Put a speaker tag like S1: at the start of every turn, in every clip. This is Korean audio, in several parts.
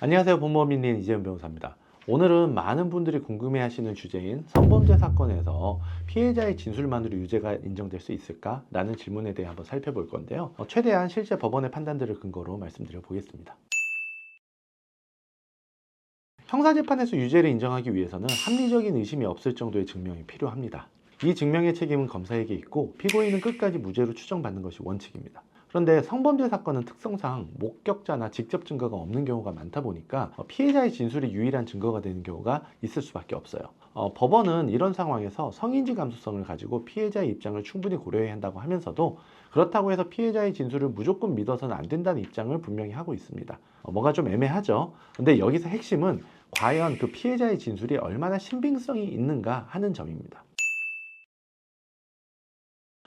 S1: 안녕하세요. 법무법인린 이재훈 변호사입니다. 오늘은 많은 분들이 궁금해하시는 주제인 성범죄 사건에서 피해자의 진술만으로 유죄가 인정될 수 있을까? 라는 질문에 대해 한번 살펴볼 건데요. 최대한 실제 법원의 판단들을 근거로 말씀드려 보겠습니다. 형사재판에서 유죄를 인정하기 위해서는 합리적인 의심이 없을 정도의 증명이 필요합니다. 이 증명의 책임은 검사에게 있고 피고인은 끝까지 무죄로 추정받는 것이 원칙입니다. 그런데 성범죄 사건은 특성상 목격자나 직접 증거가 없는 경우가 많다 보니까 피해자의 진술이 유일한 증거가 되는 경우가 있을 수밖에 없어요. 법원은 이런 상황에서 성인지 감수성을 가지고 피해자의 입장을 충분히 고려해야 한다고 하면서도 그렇다고 해서 피해자의 진술을 무조건 믿어서는 안 된다는 입장을 분명히 하고 있습니다. 뭔가 좀 애매하죠. 근데 여기서 핵심은 과연 그 피해자의 진술이 얼마나 신빙성이 있는가 하는 점입니다.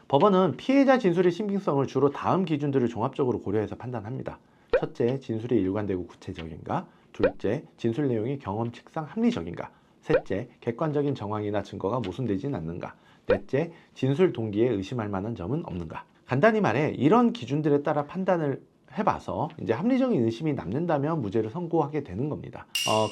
S1: 법원은 피해자 진술의 신빙성을 주로 다음 기준들을 종합적으로 고려해서 판단합니다. 첫째, 진술이 일관되고 구체적인가? 둘째, 진술 내용이 경험칙상 합리적인가? 셋째, 객관적인 정황이나 증거가 모순되진 않는가? 넷째, 진술 동기에 의심할 만한 점은 없는가? 간단히 말해 이런 기준들에 따라 판단을 해봐서 이제 합리적인 의심이 남는다면 무죄를 선고하게 되는 겁니다.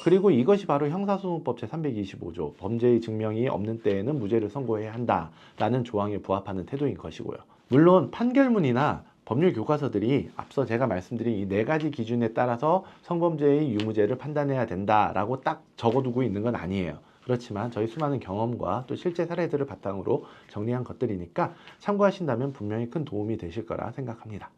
S1: 그리고 이것이 바로 형사소송법 제325조 범죄의 증명이 없는 때에는 무죄를 선고해야 한다라는 조항에 부합하는 태도인 것이고요. 물론 판결문이나 법률 교과서들이 앞서 제가 말씀드린 이 네 가지 기준에 따라서 성범죄의 유무죄를 판단해야 된다라고 딱 적어두고 있는 건 아니에요. 그렇지만 저희 수많은 경험과 또 실제 사례들을 바탕으로 정리한 것들이니까 참고하신다면 분명히 큰 도움이 되실 거라 생각합니다.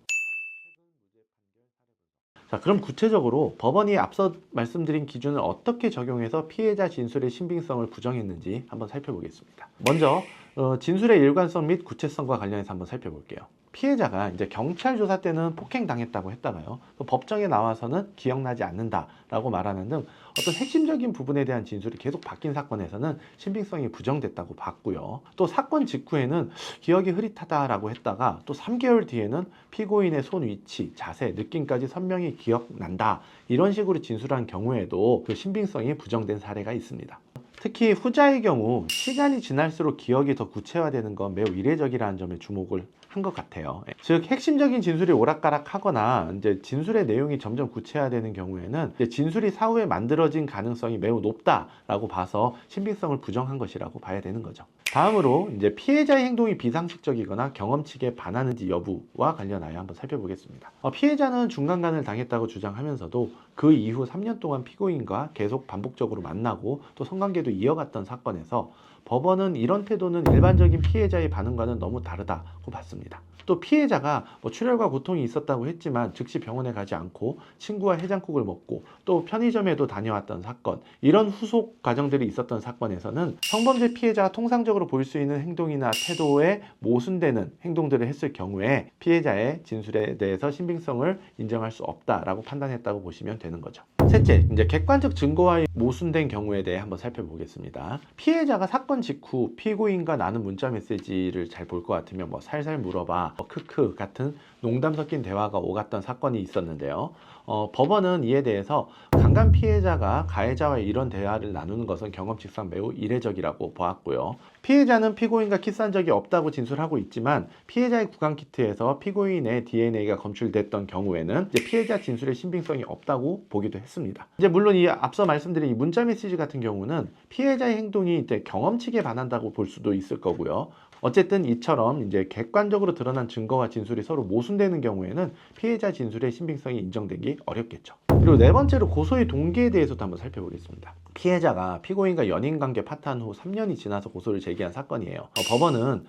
S1: 자, 그럼 구체적으로 법원이 앞서 말씀드린 기준을 어떻게 적용해서 피해자 진술의 신빙성을 부정했는지 한번 살펴보겠습니다. 먼저 진술의 일관성 및 구체성과 관련해서 한번 살펴볼게요. 피해자가 이제 경찰 조사 때는 폭행당했다고 했다가요, 또 법정에 나와서는 기억나지 않는다라고 말하는 등 어떤 핵심적인 부분에 대한 진술이 계속 바뀐 사건에서는 신빙성이 부정됐다고 봤고요. 또 사건 직후에는 기억이 흐릿하다라고 했다가 또 3개월 뒤에는 피고인의 손 위치, 자세, 느낌까지 선명히 기억난다, 이런 식으로 진술한 경우에도 그 신빙성이 부정된 사례가 있습니다. 특히 후자의 경우 시간이 지날수록 기억이 더 구체화되는 건 매우 이례적이라는 점에 주목을 한 것 같아요. 즉 핵심적인 진술이 오락가락하거나 이제 진술의 내용이 점점 구체화되는 경우에는 이제 진술이 사후에 만들어진 가능성이 매우 높다라고 봐서 신빙성을 부정한 것이라고 봐야 되는 거죠. 다음으로 이제 피해자의 행동이 비상식적이거나 경험칙에 반하는지 여부와 관련하여 한번 살펴보겠습니다. 피해자는 중간간을 당했다고 주장하면서도 그 이후 3년 동안 피고인과 계속 반복적으로 만나고 또 성관계도 이어갔던 사건에서 법원은 이런 태도는 일반적인 피해자의 반응과는 너무 다르다고 봤습니다. 또 피해자가 출혈과 고통이 있었다고 했지만 즉시 병원에 가지 않고 친구와 해장국을 먹고 또 편의점에도 다녀왔던 사건, 이런 후속 과정들이 있었던 사건에서는 성범죄 피해자가 통상적으로 보일 수 있는 행동이나 태도에 모순되는 행동들을 했을 경우에 피해자의 진술에 대해서 신빙성을 인정할 수 없다라고 판단했다고 보시면 되는 거죠. 셋째, 이제 객관적 증거와 모순된 경우에 대해 한번 살펴보겠습니다. 피해자가 사건 직후 피고인과 나눈 문자 메시지를 잘 볼 것 같으면 살살 물어봐, 크크 같은 농담 섞인 대화가 오갔던 사건이 있었는데요. 법원은 이에 대해서 강간 피해자가 가해자와 이런 대화를 나누는 것은 경험칙상 매우 이례적이라고 보았고요. 피해자는 피고인과 키스한 적이 없다고 진술하고 있지만 피해자의 구강키트에서 피고인의 DNA가 검출됐던 경우에는 이제 피해자 진술의 신빙성이 없다고 보기도 했습니다. 이제 물론 이 앞서 말씀드린 이 문자 메시지 같은 경우는 피해자의 행동이 이제 경험칙에 반한다고 볼 수도 있을 거고요. 어쨌든 이처럼 이제 객관적으로 드러난 증거와 진술이 서로 모순되는 경우에는 피해자 진술의 신빙성이 인정되기 어렵겠죠. 그리고 네 번째로 고소의 동기에 대해서도 한번 살펴보겠습니다. 피해자가 피고인과 연인관계 파탄 후 3년이 지나서 고소를 제기한 사건이에요. 법원은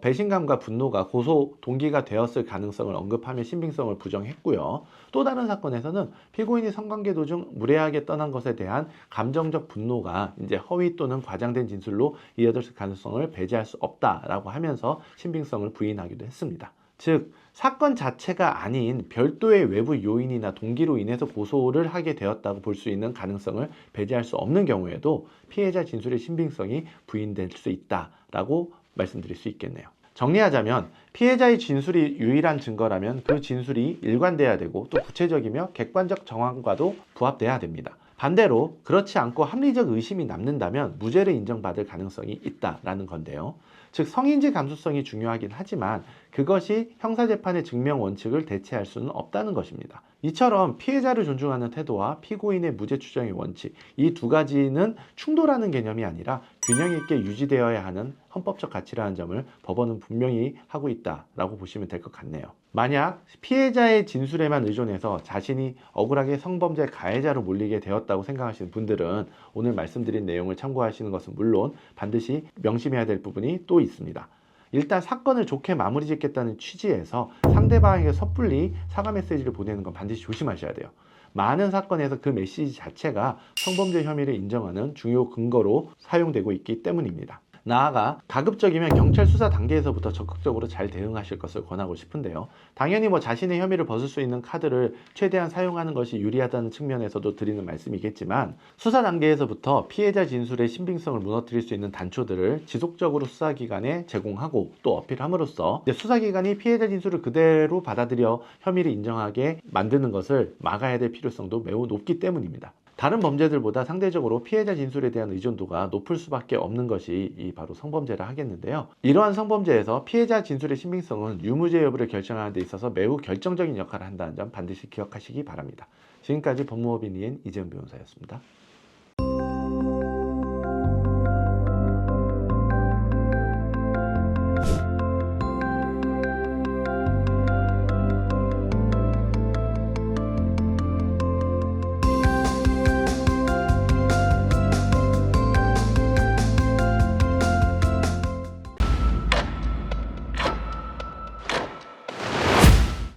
S1: 배신감과 분노가 고소 동기가 되었을 가능성을 언급하며 신빙성을 부정했고요. 또 다른 사건에서는 피고인이 성관계 도중 무례하게 떠난 것에 대한 감정적 분노가 이제 허위 또는 과장된 진술로 이어졌을 가능성을 배제할 수 없다라고 하면서 신빙성을 부인하기도 했습니다. 즉 사건 자체가 아닌 별도의 외부 요인이나 동기로 인해서 고소를 하게 되었다고 볼 수 있는 가능성을 배제할 수 없는 경우에도 피해자 진술의 신빙성이 부인될 수 있다라고 말씀드릴 수 있겠네요. 정리하자면 피해자의 진술이 유일한 증거라면 그 진술이 일관돼야 되고 또 구체적이며 객관적 정황과도 부합돼야 됩니다. 반대로 그렇지 않고 합리적 의심이 남는다면 무죄를 인정받을 가능성이 있다라는 건데요. 즉 성인지 감수성이 중요하긴 하지만 그것이 형사재판의 증명 원칙을 대체할 수는 없다는 것입니다. 이처럼 피해자를 존중하는 태도와 피고인의 무죄 추정의 원칙, 이 두 가지는 충돌하는 개념이 아니라 균형 있게 유지되어야 하는 헌법적 가치라는 점을 법원은 분명히 하고 있다라고 보시면 될 것 같네요. 만약 피해자의 진술에만 의존해서 자신이 억울하게 성범죄 가해자로 몰리게 되었다고 생각하시는 분들은 오늘 말씀드린 내용을 참고하시는 것은 물론 반드시 명심해야 될 부분이 또 있습니다. 일단 사건을 좋게 마무리 짓겠다는 취지에서 상대방에게 섣불리 사과 메시지를 보내는 건 반드시 조심하셔야 돼요. 많은 사건에서 그 메시지 자체가 성범죄 혐의를 인정하는 중요 근거로 사용되고 있기 때문입니다. 나아가 가급적이면 경찰 수사 단계에서부터 적극적으로 잘 대응하실 것을 권하고 싶은데요. 당연히 자신의 혐의를 벗을 수 있는 카드를 최대한 사용하는 것이 유리하다는 측면에서도 드리는 말씀이겠지만 수사 단계에서부터 피해자 진술의 신빙성을 무너뜨릴 수 있는 단초들을 지속적으로 수사기관에 제공하고 또 어필함으로써 수사기관이 피해자 진술을 그대로 받아들여 혐의를 인정하게 만드는 것을 막아야 될 필요성도 매우 높기 때문입니다. 다른 범죄들보다 상대적으로 피해자 진술에 대한 의존도가 높을 수밖에 없는 것이 바로 성범죄라 하겠는데요. 이러한 성범죄에서 피해자 진술의 신빙성은 유무죄 여부를 결정하는 데 있어서 매우 결정적인 역할을 한다는 점 반드시 기억하시기 바랍니다. 지금까지 법무법인 이혜은 이재훈 변호사였습니다.